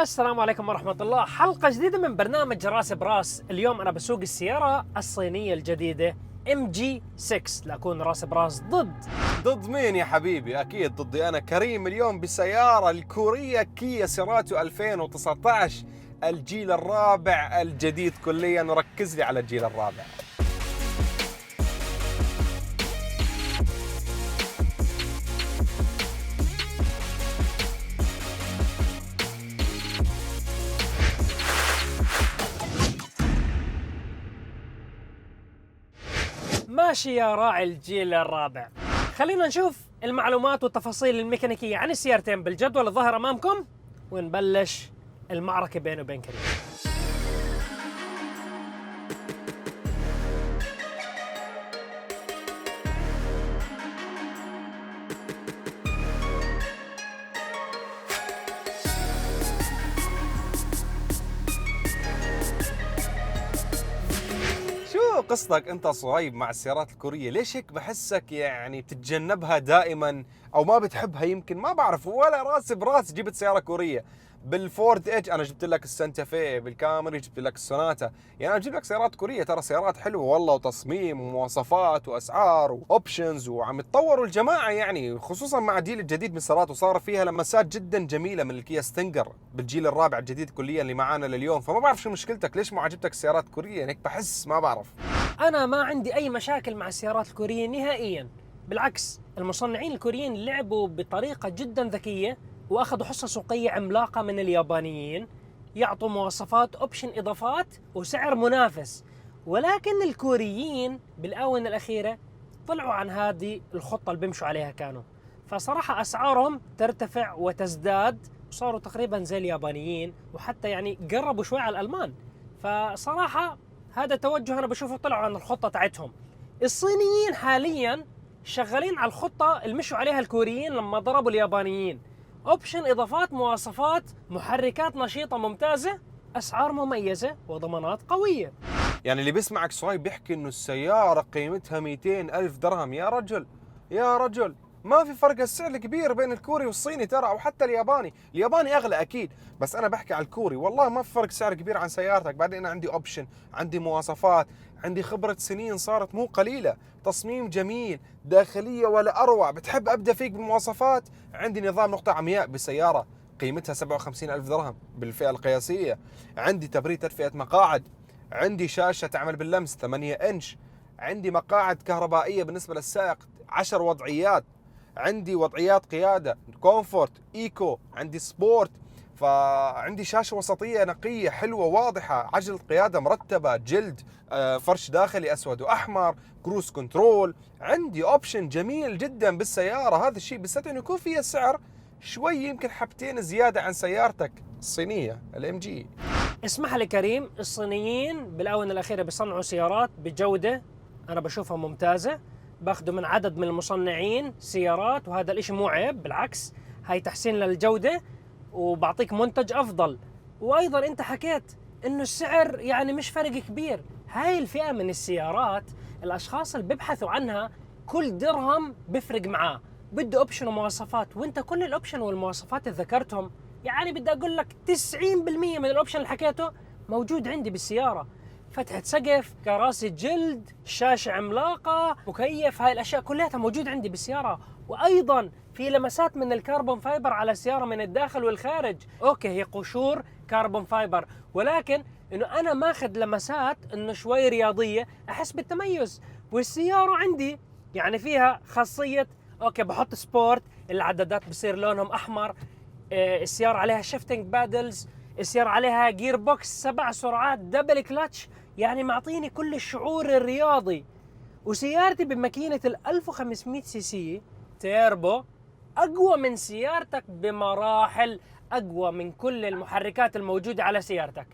السلام عليكم ورحمة الله. حلقة جديدة من برنامج راس براس. اليوم أنا بسوق السيارة الصينية الجديدة MG6 لأكون راس براس ضد مين يا حبيبي؟ أكيد ضدي أنا كريم اليوم بسيارة الكورية كيا سيراتو 2019 الجيل الرابع الجديد كليا، وركز لي على الجيل الرابع. ماشي يا راعي الجيل الرابع، خلينا نشوف المعلومات والتفاصيل الميكانيكية عن السيارتين بالجدول الظاهر أمامكم، ونبلش المعركة بينه وبين كريم. شو قصتك أنت صهيب مع السيارات الكورية؟ ليش هيك بحسك يعني بتتجنبها دائما أو ما بتحبها؟ يمكن ما بعرف، ولا راس براس جبت سيارة كورية. بالفورد ايج انا جبت لك السانتا في، بالكامري جبت لك السوناتا. يعني انا اجيب لك سيارات كوريه، ترى سيارات حلوه والله، وتصميم ومواصفات واسعار واوبشنز، وعم يتطوروا الجماعه يعني، خصوصا مع الجيل الجديد من السيارات، وصار فيها لمسات جدا جميله من الكيا ستينجر بالجيل الرابع الجديد كليا اللي معانا لليوم. فما بعرف شو مشكلتك، ليش ما عجبتك السيارات الكوريه؟ يعني هيك بحس، ما بعرف. أنا ما عندي أي مشاكل مع السيارات الكورية نهائياً، بالعكس المصنعين الكوريين لعبوا بطريقة جداً ذكية وأخذوا حصة سوقية عملاقة من اليابانيين، يعطوا مواصفات أوبشن إضافات وسعر منافس. ولكن الكوريين بالآونة الأخيرة طلعوا عن هذه الخطة اللي بيمشوا عليها كانوا، فصراحة أسعارهم ترتفع وتزداد وصاروا تقريباً زي اليابانيين، وحتى يعني قربوا شوي على الألمان. فصراحة هذا توجه أنا بشوفه طلعوا عن الخطة تاعتهم. الصينيين حالياً شغالين على الخطة اللي مشوا عليها الكوريين لما ضربوا اليابانيين، اوبشن اضافات مواصفات محركات نشيطة ممتازة، اسعار مميزة وضمانات قوية. يعني اللي بيسمعك صهيب بيحكي انه السيارة قيمتها 200 ألف درهم. يا رجل يا رجل، ما في فرق السعر الكبير بين الكوري والصيني ترى، او حتى الياباني اغلى اكيد، بس انا بحكي على الكوري. والله ما في فرق سعر كبير عن سيارتك. بعدين انا عندي اوبشن، عندي مواصفات، عندي خبرة سنين صارت مو قليلة، تصميم جميل، داخلية ولا اروع. بتحب ابدا فيك بالمواصفات؟ عندي نظام نقطة عمياء بالسيارة قيمتها 57 ألف درهم بالفئة القياسية. عندي تبريد تدفئة مقاعد، عندي شاشة تعمل باللمس 8 إنش، عندي مقاعد كهربائية بالنسبة للسائق 10 وضعيات، عندي وضعيات قيادة كومفورت إيكو، عندي سبورت، فعندي شاشة وسطية نقية حلوة واضحة، عجلة قيادة مرتبة جلد، فرش داخلي أسود وأحمر، كروز كنترول. عندي أوبشن جميل جدا بالسيارة. هذا الشيء بس إنه يكون فيها سعر شوي يمكن حبتين زيادة عن سيارتك الصينية الام جي. اسمح لي كريم، الصينيين بالآونة الأخيرة بيصنعوا سيارات بجودة أنا بشوفها ممتازة، باخذوا من عدد من المصنعين سيارات، وهذا الاشي مو عيب، بالعكس هاي تحسين للجودة وبعطيك منتج أفضل. وأيضا أنت حكيت إنه السعر يعني مش فرق كبير. هاي الفئة من السيارات الأشخاص اللي بيبحثوا عنها كل درهم بيفرق معاه، بده أوبشن ومواصفات، وأنت كل الأوبشن والمواصفات اللي ذكرتهم يعني بدي أقول لك 90% من الأوبشن اللي حكيته موجود عندي بالسيارة. فتحة سقف، كراسي جلد، شاشة عملاقة، مكيف، هاي الأشياء كلها موجود عندي بالسيارة. وأيضا في لمسات من الكربون فايبر على السيارة من الداخل والخارج. أوكي هي قشور كربون فايبر، ولكن إنه أنا ماخذ لمسات إنه شوي رياضية أحس بالتميز. والسيارة عندي يعني فيها خاصية أوكي بحط سبورت، العدادات بصير لونهم أحمر، السيارة عليها شيفتنج بادلز، السيارة عليها جير بوكس 7 سرعات دبل كلتش، يعني معطيني كل الشعور الرياضي. وسيارتي بماكينة 1500 سي سي تيربو، أقوى من سيارتك بمراحل، أقوى من كل المحركات الموجودة على سيارتك،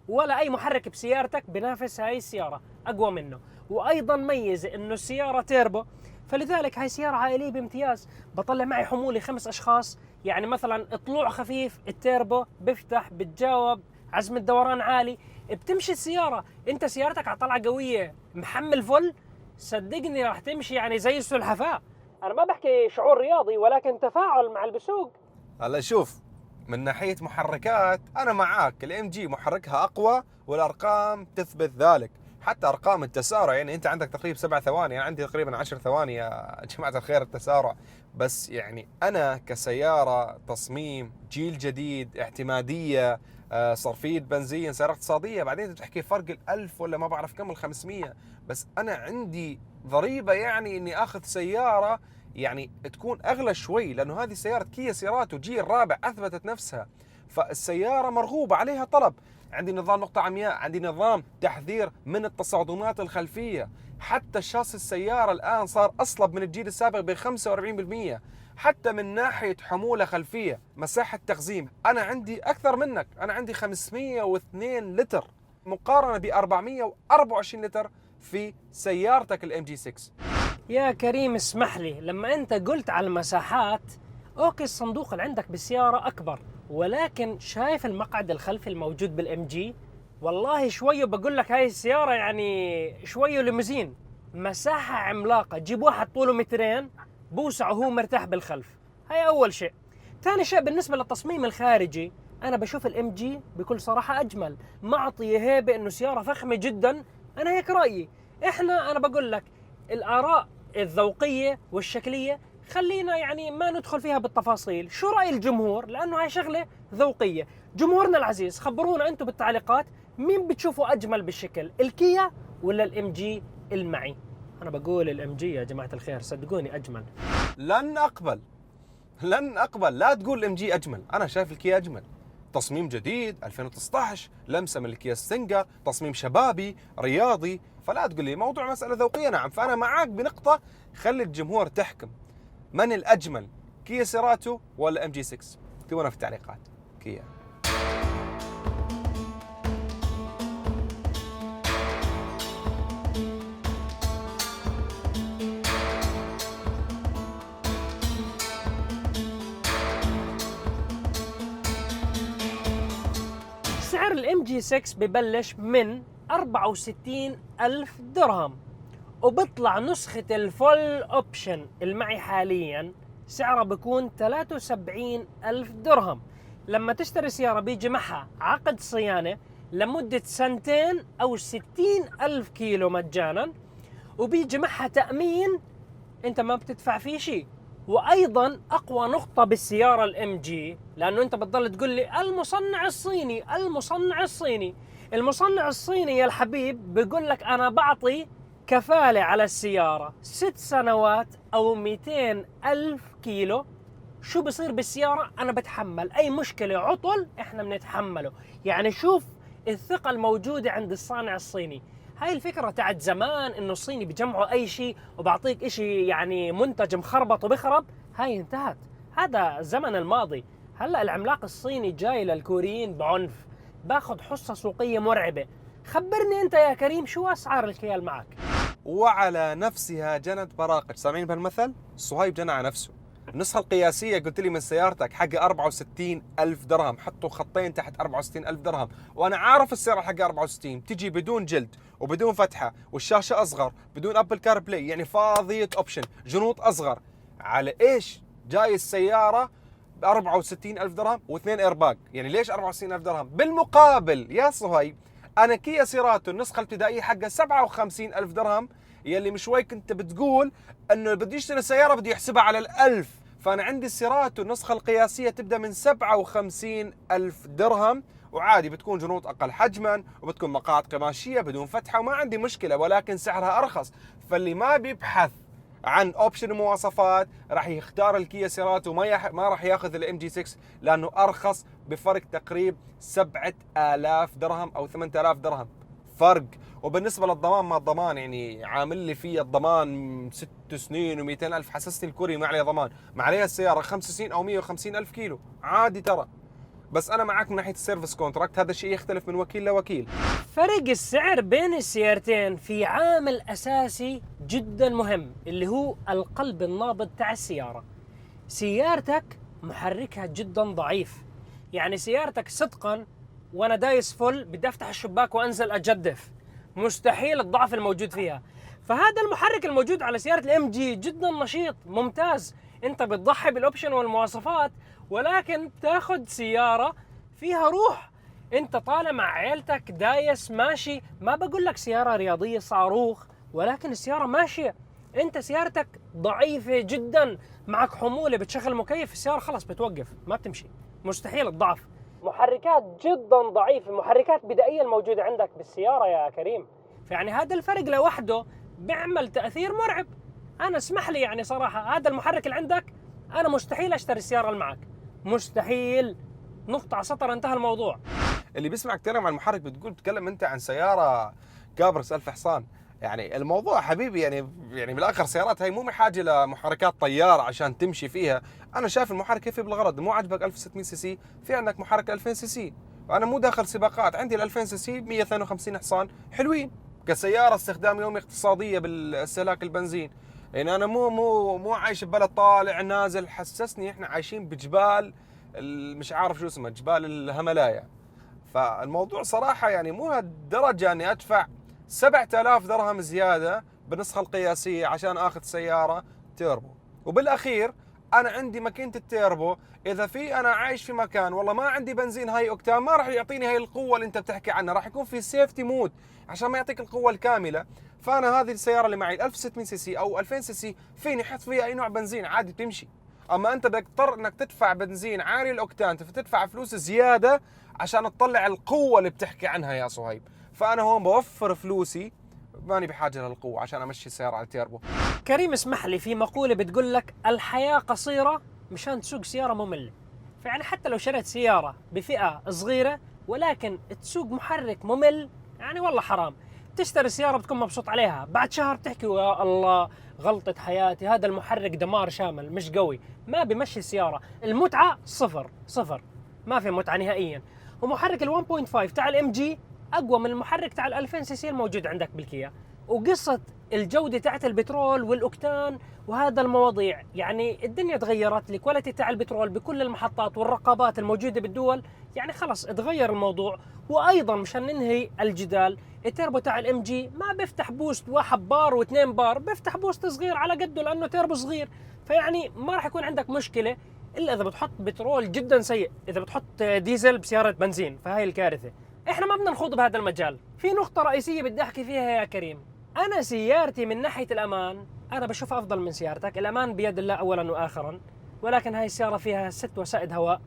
ولا أي محرك بسيارتك بنافس هاي السيارة، أقوى منه. وأيضا ميزة إنه السيارة تيربو، فلذلك هاي سيارة عائلية بامتياز. بطلع معي حمولي 5 أشخاص، يعني مثلا طلوع خفيف التيربو بفتح بتجاوب، عزم الدوران عالي، بتمشي السيارة. انت سيارتك على طلعة قوية محمل فل، صدقني راح تمشي يعني زي السلحفاة. انا ما بحكي شعور رياضي ولكن تفاعل مع البسوق. هلا شوف، من ناحية محركات أنا معاك، الام جي محركها أقوى والأرقام تثبت ذلك، حتى أرقام التسارع يعني أنت عندك تقريبا 7 ثواني، أنا عندي تقريبا 10 ثواني يا جماعة الخير التسارع. بس يعني أنا كسيارة تصميم جيل جديد، اعتمادية، صرفية بنزين، سيارة اقتصادية، بعدين تحكي فرق ال1000 ولا ما بعرف كم ال500، بس أنا عندي ضريبة يعني إني آخذ سيارة يعني تكون اغلى شوي، لانه هذه سياره كيا سيراتو جيل رابع اثبتت نفسها، فالسياره مرغوب عليها طلب. عندي نظام نقطه عمياء، عندي نظام تحذير من التصادمات الخلفيه، حتى شاص السياره الان صار اصلب من الجيل السابق ب 45%، حتى من ناحيه حموله خلفيه، مساحه تخزين انا عندي اكثر منك، انا عندي 502 لتر مقارنه ب 424 لتر في سيارتك الام جي 6. يا كريم اسمح لي، لما انت قلت على المساحات، اوكي الصندوق اللي عندك بالسيارة اكبر، ولكن شايف المقعد الخلفي الموجود بالام جي؟ والله شويه بقول لك هاي السيارة يعني شويه ليموزين، مساحة عملاقة، جيب واحد طوله مترين بوسع وهو مرتاح بالخلف. هاي اول شيء. ثاني شيء بالنسبة للتصميم الخارجي، انا بشوف الام جي بكل صراحة اجمل، معطي هيبة انه سيارة فخمة جدا. انا هيك رأيي. انا بقول لك الآراء الذوقية والشكلية خلينا يعني ما ندخل فيها بالتفاصيل، شو رأي الجمهور؟ لأنه هاي شغلة ذوقية. جمهورنا العزيز خبرونا أنتم بالتعليقات مين بتشوفوا أجمل بالشكل، الكيا ولا الام جي المعي؟ أنا بقول الام جي يا جماعة الخير، صدقوني أجمل. لن أقبل، لا تقول الام جي أجمل، أنا شايف الكيا أجمل. تصميم جديد 2019، لمسة من الكيا ستينجر، تصميم شبابي رياضي، فلا تقول لي موضوع مسألة ذوقية. نعم، فأنا معاك بنقطة، خلي الجمهور تحكم من الأجمل، كيا سيراتو ولا ام جي 6؟ اكتبونا في التعليقات. كيا. سعر الام جي 6 ببلش من 64 ألف درهم، وبطلع نسخة الفول اوبشن المعي حاليا سعرها بيكون 73 ألف درهم. لما تشتري سيارة بيجي معها عقد صيانة لمدة 2 أو 60 ألف كيلو مجانا، وبيجي معها تأمين انت ما بتدفع فيه شيء. وايضا اقوى نقطة بالسيارة الام جي، لانه انت بتضل تقول لي المصنع الصيني المصنع الصيني يا الحبيب، بيقول لك انا بعطي كفالة على السيارة 6 سنوات او 200 ألف كيلو. شو بصير بالسيارة؟ أنا بتحمل أي مشكلة، عطل إحنا بنتحمله. يعني شوف الثقة الموجودة عند الصانع الصيني. هاي الفكرة تاعت زمان إنه الصيني بيجمعوا أي شيء وبعطيك إشي يعني منتج مخربط وبخرب، هاي انتهت، هذا زمن الماضي. هلأ العملاق الصيني جاي للكوريين بعنف، باخذ حصة سوقية مرعبة. خبرني أنت يا كريم شو أسعار الكيال معك؟ وعلى نفسها جنت براقج، سامعين بهالمثل؟ صهيب جنى على نفسه. النسخة القياسية قلت لي من سيارتك حق 64 ألف درهم، حطوا خطين تحت 64 ألف درهم، وأنا عارف السيارة حق 64 تجي بدون جلد وبدون فتحة والشاشة أصغر، بدون أبل كار بلاي، يعني فاضية أوبشن، جنوط أصغر. على إيش جاي السيارة ب 64 ألف درهم واثنين إيرباج؟ يعني ليش 64 ألف درهم؟ بالمقابل يا صهيب أنا كيا سيراتو النسخة الابتدائية حقها 57 ألف درهم، يلي من شوي كنت بتقول انه بده يشتري سياره بده يحسبها على ال1000، فانا عندي السيراتو النسخه القياسيه تبدا من 57 ألف درهم، وعادي بتكون جنوط اقل حجما وبتكون مقاعد قماشيه بدون فتحه وما عندي مشكله، ولكن سعرها ارخص. فاللي ما بيبحث عن اوبشن ومواصفات راح يختار الكيا سيراتو، ما راح ياخذ الام جي 6 لانه ارخص بفرق تقريب 7000 درهم او 8000 درهم فرق. وبالنسبه للضمان، ما الضمان يعني عامل لي فيه الضمان 6 سنين و200 ألف، حسسني الكوري ما عليه ضمان، ما عليها السياره 5 سنين او 150 ألف كيلو عادي ترى. بس انا معك من ناحيه السيرفيس كونتراكت، هذا الشيء يختلف من وكيل لوكيل. فرق السعر بين السيارتين في عامل أساسي جدا مهم، اللي هو القلب النابض تاع السيارة. سيارتك محركها جدا ضعيف، يعني سيارتك صدقا وانا دايس فل بدي افتح الشباك وانزل اجدف، مستحيل الضعف الموجود فيها. فهذا المحرك الموجود على سيارة الام جي جدا نشيط ممتاز. انت بتضحي بالاوبشن والمواصفات ولكن بتاخذ سياره فيها روح. انت طالع مع عيلتك دايس ماشي، ما بقول لك سياره رياضيه صاروخ، ولكن السياره ماشيه. انت سيارتك ضعيفه جدا، معك حموله، بتشغل مكيف، السياره خلاص بتوقف ما بتمشي، مستحيل الضعف. محركات جدا ضعيفه، محركات بدائيه الموجوده عندك بالسياره يا كريم. فيعني هذا الفرق لوحده بيعمل تاثير مرعب. انا اسمح لي يعني صراحه، هذا المحرك اللي عندك انا مستحيل اشتري السياره اللي معك، مستحيل. نقطه على سطر، انتهى الموضوع. اللي بيسمعك تتكلم عن المحرك بتتكلم انت عن سياره كابرس 1000 حصان. يعني الموضوع حبيبي يعني بالاخر سيارات هاي مو بحاجه لمحركات طياره عشان تمشي فيها. انا شايف المحرك يفي بالغرض. مو عجبك 1600 سي سي، في عندك محرك 2000 سي سي. انا مو داخل سباقات، عندي ال 2000 سي سي 152 حصان حلوين كسياره استخدام يومي اقتصاديه بالاستهلاك البنزين. يعني انا مو عايش ببلد طالع نازل. حسسني احنا عايشين بجبال مش عارف شو اسمه، جبال الهملايا. فالموضوع صراحة يعني مو هالدرجة اني ادفع 7000 درهم زيادة بالنسخة القياسية عشان اخذ سيارة تيربو. وبالاخير انا عندي ماكينة التيربو، اذا في انا عايش في مكان والله ما عندي بنزين هاي اوكتان ما راح يعطيني هاي القوة اللي انت بتحكي عنها، راح يكون في سيفتي مود عشان ما يعطيك القوة الكاملة. فانا هذه السيارة اللي معي 1600 سي سي او 2000 سي سي فيني احط فيها اي نوع بنزين عادي تمشي. اما انت بدك تضطر انك تدفع بنزين عالي الاوكتان، تدفع فلوس زيادة عشان تطلع القوة اللي بتحكي عنها يا صهيب. فأنا هون بوفر فلوسي، ماني بحاجة للقوة عشان أمشي السيارة على التيربو. كريم اسمح لي، في مقولة بتقول لك الحياة قصيرة مشان تسوق سيارة مملة. فيعني حتى لو شريت سيارة بفئة صغيرة ولكن تسوق محرك ممل، يعني والله حرام. تشتري سيارة بتكون مبسوط عليها، بعد شهر بتحكي يا الله غلطة حياتي، هذا المحرك دمار شامل مش قوي، ما بمشي السيارة. المتعة صفر صفر، ما في متعة نهائيا. ومحرك ال 1.5 تاع الام جي اقوى من المحرك تاع ال 2000 سي سي الموجود عندك بالكيا. وقصة الجودة تاعت البترول والاوكتان وهذا المواضيع، يعني الدنيا تغيرت، الكواليتي تاع البترول بكل المحطات والرقابات الموجودة بالدول، يعني خلص اتغير الموضوع. وايضا مشان ننهي الجدال، التيربو تاع الام جي ما بيفتح بوست 1 بار و2 بار، بيفتح بوست صغير على قده لانه تيربو صغير. فيعني ما راح يكون عندك مشكلة الا اذا بتحط بترول جدا سيء، اذا بتحط ديزل بسيارة بنزين فهاي الكارثة. احنا ما بدنا نخوض بهذا المجال. في نقطة رئيسية بدي احكي فيها يا كريم، انا سيارتي من ناحية الامان انا بشوفها افضل من سيارتك. الامان بيد الله اولا واخرا، ولكن هاي السيارة فيها 6 وسائد هواء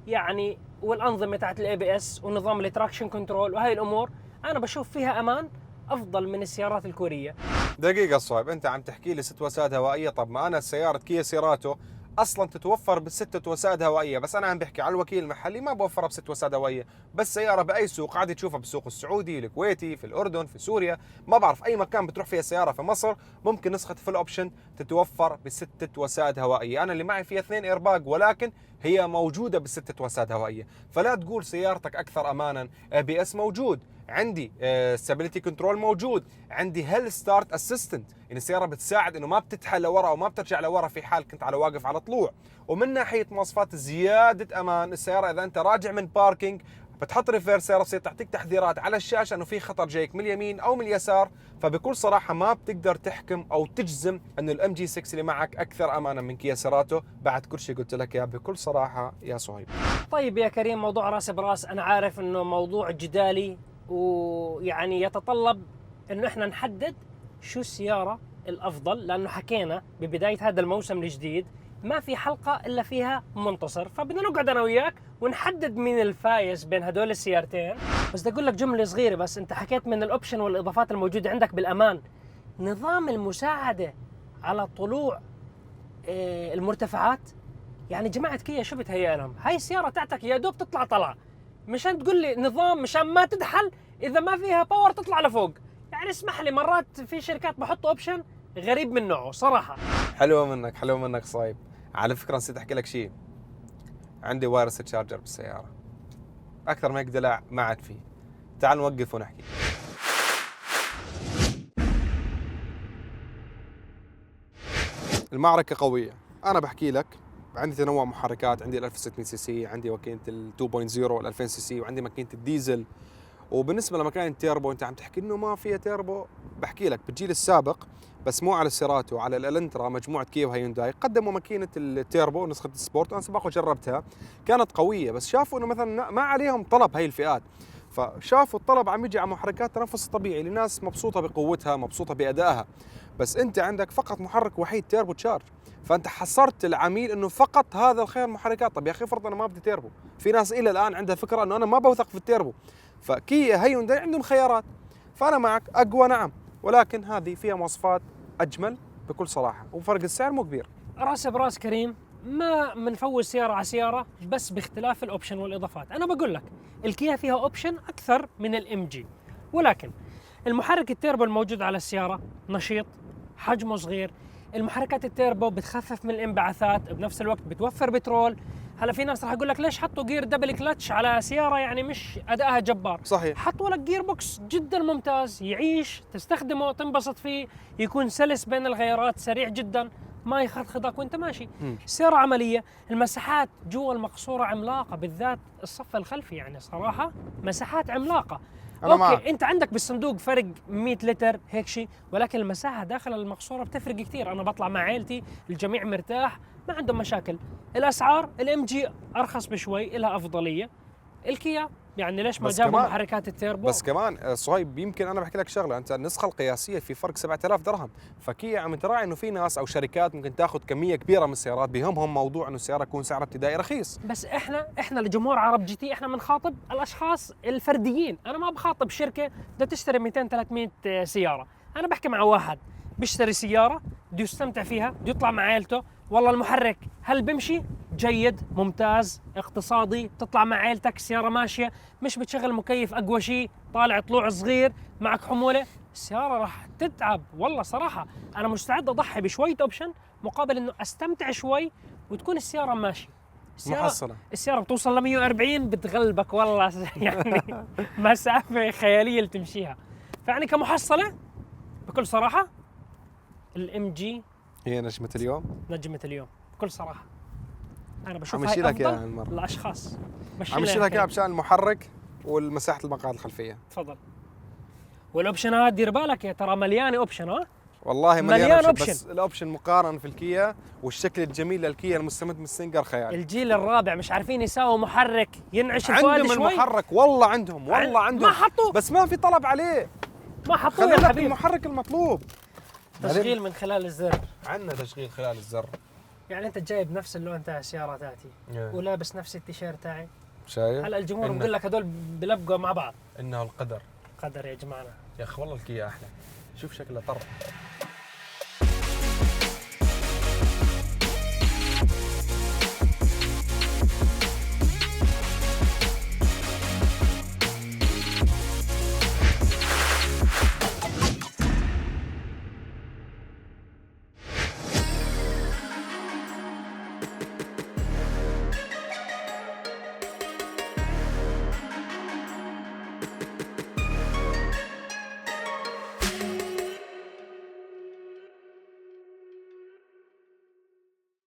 يعني، والانظمة تاعت الاي بي اس ونظام التراكشن كنترول وهاي الامور، انا بشوف فيها امان افضل من السيارات الكورية. دقيقة صايب، أنت عم تحكي لي 6 وسائد هوائية. طب ما أنا سيارة كيا سيراتو اصلا تتوفر ب6 وسائد هوائيه، بس انا عم بحكي على الوكيل المحلي ما بوفرها ب6 وسائد هوائيه. بس سياره باي سوق عادي تشوفها بالسوق السعودي، الكويتي، في الاردن، في سوريا، ما بعرف اي مكان بتروح فيها سياره في مصر ممكن نسخه فل اوبشن تتوفر ب6 وسائد هوائيه. انا اللي معي فيها 2 ايرباج ولكن هي موجوده ب6 وسائد هوائيه. فلا تقول سيارتك اكثر امانا. اي بي اس موجود عندي، ستابيليتي كنترول موجود عندي، هيل ستارت اسيستنت يعني السياره بتساعد انه ما بتتحى لورا او ما بترجع لورا في حال كنت على واقف على طلوع. ومن ناحيه مواصفات زياده امان السياره، اذا انت راجع من باركينج بتحط ريفيرس سياره بتصير تعطيك تحذيرات على الشاشه انه في خطر جايك من اليمين او من اليسار. فبكل صراحه ما بتقدر تحكم او تجزم انه الام جي 6 اللي معك اكثر امانا من كيا سيراتو بعد كل شيء قلت لك اياه بكل صراحه يا صهيب. طيب يا كريم، موضوع راس براس، انا عارف انه موضوع جدالي ويعني يتطلب انه احنا نحدد شو السياره الافضل، لانه حكينا ببدايه هذا الموسم الجديد ما في حلقه الا فيها منتصر، فبدنا نقعد انا وياك ونحدد مين الفايز بين هدول السيارتين. بس بدي اقول لك جمله صغيره، بس انت حكيت من الاوبشن والاضافات الموجوده عندك بالامان، نظام المساعده على طلوع المرتفعات. يعني جماعه كيا شو بتهيأ لهم؟ هاي السياره تاعتك يا دوب تطلع طلعه، مشان تقول لي نظام مشان ما تدحل اذا ما فيها باور تطلع لفوق. يعني اسمح لي، مرات في شركات بحطوا اوبشن غريب من نوعه صراحه. حلوه منك حلوه منك صايب. على فكره نسيت احكي لك شيء، عندي وايرلس تشارجر بالسياره، اكثر ما هيك دلع ما عاد فيه. تعال نوقف ونحكي. المعركه قويه، انا بحكي لك. عندي تنوع محركات، عندي ال 1600 سي سي، عندي ماكينه ال 2.0 ال 2000 سي سي، وعندي ماكينه الديزل. وبالنسبه لمكان التيربو انت عم تحكي انه ما فيها تيربو، بحكي لك بالجيل السابق بس مو على السيراتو، على الالنترا مجموعه كيا وهيونداي قدموا ماكينه التيربو نسخه السبورت. انا سبق وجربتها كانت قويه، بس شافوا انه مثلا ما عليهم طلب هاي الفئات، فشافوا الطلب عم يجي على محركات تنفس طبيعي لناس مبسوطه بقوتها مبسوطه بادائها. بس انت عندك فقط محرك وحيد تيربو تشارج، فانت حصرت العميل انه فقط هذا الخيار محركات. طب يا اخي فرض انا ما بدي تيربو، في ناس الى الان عندها فكره انه انا ما بوثق في التيربو، فكيا هيونداي عندهم خيارات. فانا معك اقوى نعم، ولكن هذه فيها مواصفات اجمل بكل صراحه، وفرق السعر مو كبير. راس براس كريم، ما منفوز سياره على سياره، بس باختلاف الاوبشن والاضافات. انا بقول لك الكيا فيها اوبشن اكثر من الام جي، ولكن المحرك التيربو الموجود على السياره نشيط، حجمه صغير. المحركات التيربو بتخفف من الانبعاثات، بنفس الوقت بتوفر بترول. هلا في ناس راح يقول لك ليش حطوا جير دبل كلتش على سياره يعني مش ادائها جبار؟ صحيح. حطوا لك جير بوكس جدا ممتاز، يعيش، تستخدمه، تنبسط فيه، يكون سلس بين الغيارات، سريع جدا، ما يخضخضك وانت ماشي. سيارة عملية. المساحات جوا المقصورة عملاقة، بالذات الصف الخلفي، يعني صراحة مساحات عملاقة. أنا اوكي معك. انت عندك بالصندوق فرق 100 لتر هيك شيء، ولكن المساحة داخل المقصورة بتفرق كثير. انا بطلع مع عيلتي، الجميع مرتاح، ما عندهم مشاكل. الاسعار الام جي ارخص بشوي، لها افضلية. الكيا يعني ليش ما بس جابوا كمان- محركات التيربو؟ بس كمان صهيب، يمكن انا بحكي لك شغله، انت النسخه القياسيه في فرق 7000 درهم، فكيا عم تراعي انه في ناس او شركات ممكن تاخذ كميه كبيره من السيارات، بهمهم موضوع انه السياره يكون سعرها ابتدائي رخيص. بس احنا لجمهور عرب جي تي احنا بنخاطب الاشخاص الفرديين. انا ما بخاطب شركه بدها تشتري 200 300 سياره. انا بحكي مع واحد بيشتري سياره بده يستمتع فيها، بده يطلع مع عائلته. والله المحرك هل بمشي؟ جيد، ممتاز، اقتصادي، بتطلع مع عائلتك، السياره ماشيه، مش بتشغل مكيف اقوى شيء، طالع طلوع صغير، معك حموله، السياره راح تتعب. والله صراحه انا مستعد اضحي بشويه اوبشن مقابل انه استمتع شوي وتكون السياره ماشيه. محصله. السيارة بتوصل ل 140 بتغلبك والله يعني مسافة خيالية اللي تمشيها. فيعني كمحصلة بكل صراحة الام جي هي نجمه اليوم. نجمة اليوم بكل صراحة. أنا بشوف عم يشيل هاي لك اياها أفضل هالمرة. للأشخاص. عم يشيل لك اياها بشان المحرك والمساحه المقاعد الخلفيه. تفضل. والأوبشنات دير بالك يا ترى مليانة أوبشن. ها والله مليان مليان أوبشن. بس الاوبشن مقارنه في الكيا والشكل الجميل للكيا المستمد من السنجر خيالي. الجيل الرابع مش عارفين يساووا محرك ينعش الفؤاد عندهم شوي. المحرك، والله عندهم، والله عندهم، ما حطوا، بس ما في طلب عليه. ما حطوه خلي يا لك حبيبي. المحرك المطلوب. تشغيل من خلال الزر. عندنا تشغيل خلال الزر. يعني انت جايب نفس اللون تاع السياره تاعتي ولابس نفس التيشيرت تاعي. شايف؟ هلا الجمهور بقول لك هدول بلبقوا مع بعض. انه القدر. قدر يا جماعه. يا اخي والله الكيا احلى. شوف شكله طر.